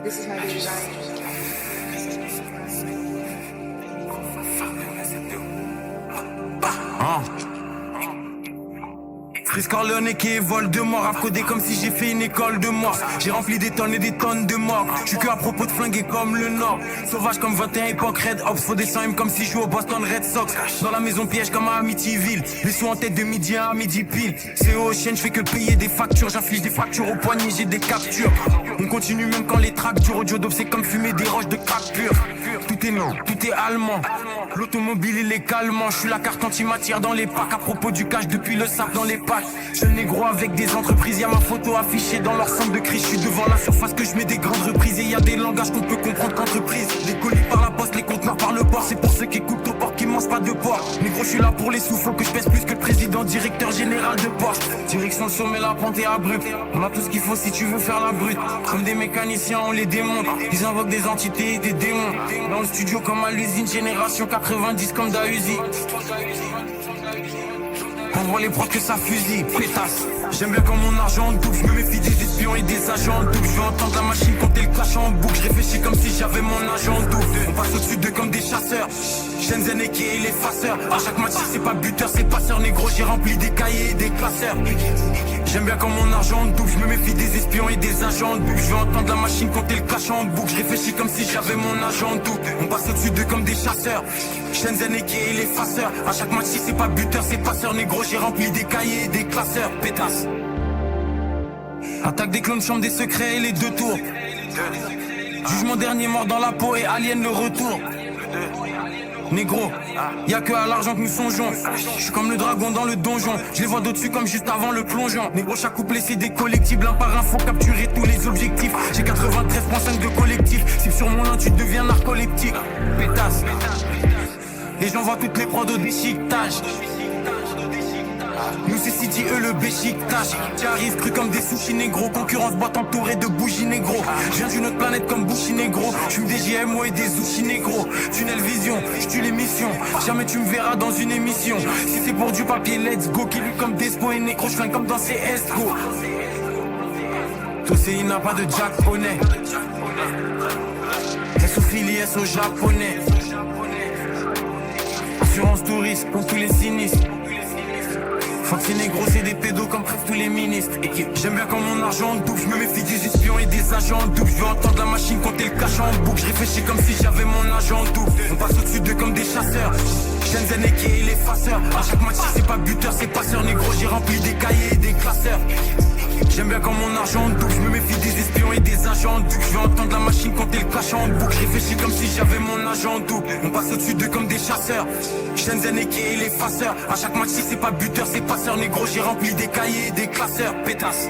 This is my desire. Chris Corleone qui vole de mort, à coder comme si j'ai fait une école de mort. J'ai rempli des tonnes et des tonnes de morts. J'suis que à propos de flinguer comme le Nord. Sauvage comme 21 époque, Red Ops, faut des 100 M comme si je jouais au Boston Red Sox. Dans la maison piège comme à Amityville. Les sous en tête de midi à midi pile. C'est au chien, j'fais que payer des factures. J'inflige des fractures au poignet, j'ai des captures. On continue même quand les tracks durent. Audio dope, c'est comme fumer des roches de crack pur. Tout est non, tout est allemand. L'automobile il est calmant. Je suis la carte antimatière dans les packs. À propos du cash depuis le sac dans les packs. Je négro avec des entreprises. Y'a ma photo affichée dans leur centre de crise. Je suis devant la surface que je mets des grandes reprises. Et y a des langages qu'on peut comprendre qu'entreprise. Les colis par la poste, les conteneurs par le port. C'est pour ceux qui écoutent au port qui mangent pas de porc. Négro je suis là pour les sous. Faut que je pèse plus que le président, directeur général de Porsche. Direction le sommet, la pente est abrupte. On a tout ce qu'il faut si tu veux faire la brute. Comme des mécaniciens on les démonte. Ils invoquent des entités et des démons. Dans le studio comme à l'usine, génération 90 comme Dahuzi. On voit les prods que ça fusille, pétasse. J'aime bien quand mon argent double, je me méfie des espions et des agents doubles. Je veux entendre la machine compter le cash en boucle. Je réfléchis comme si j'avais mon agent double. On passe au-dessus d'eux comme des chasseurs. Shenzhen et qui est l'effaceur. À chaque match c'est pas buteur, c'est passeur négro. J'ai rempli des cahiers et des classeurs. J'aime bien quand mon argent double, je me méfie des espions et des agents doubles. Je veux entendre la machine compter le cash en boucle. Je réfléchis comme si j'avais mon agent double. On passe au-dessus d'eux comme des chasseurs. Shenzhen et qui est l'effaceur. À chaque match c'est pas buteur, c'est passeur négro. J'ai rempli des cahiers et des classeurs, pétasse. Attaque des clones, chambre des secrets et les deux tours. Jugement dernier, mort dans la peau et alien le retour. Négro, y'a que à l'argent que nous songeons. Je suis comme le dragon dans le donjon. Je les vois d'au-dessus comme juste avant le plongeon. Négro, chaque couplet c'est des collectibles. Un par un, faut capturer tous les objectifs. J'ai 93.5 de collectif. Si sur mon lin tu deviens narcoleptique. Pétasse. Et j'envoie toutes les prods au déchiquetage. Nous c'est City, eux le béchiquetage. J'arrive cru comme des sushis négro. Concurrence boîte entourée de bougies négro. Je viens d'une autre planète comme Bushi négro. J'fume des GMO et des sushis négro. Tunnel vision, j'tue l'émission. Jamais tu me verras dans une émission. Si c'est pour du papier, let's go. Qui lui comme Despo et négro. J'flingue comme dans CSGO. Tout c'est il n'a pas de japonais. S au Philly, S au japonais. Assurance touriste pour tous les sinistres. Faut que ces négros c'est des pédos comme presque tous les ministres. J'aime bien quand mon argent double, je me méfie des espions et des agents doubles. Je veux entendre la machine compter le cash en boucle. Je réfléchis comme si j'avais mon agent double. On passe au-dessus d'eux comme des chasseurs. Shenzhen et qui est l'effaceur. À chaque match c'est pas buteur, c'est passeur négro. J'ai rempli des cahiers et des classeurs. J'aime bien quand mon argent double, je me méfie des espions et des agents doubles. Je veux entendre la machine compter le cash en boucle. Je réfléchis comme si j'avais mon agent double. On passe au-dessus d'eux comme des chasseurs. Shenzhen et qui est l'effaceur. À chaque match si c'est pas buteur, c'est passeur négro. J'ai rempli des cahiers et des classeurs, pétasse.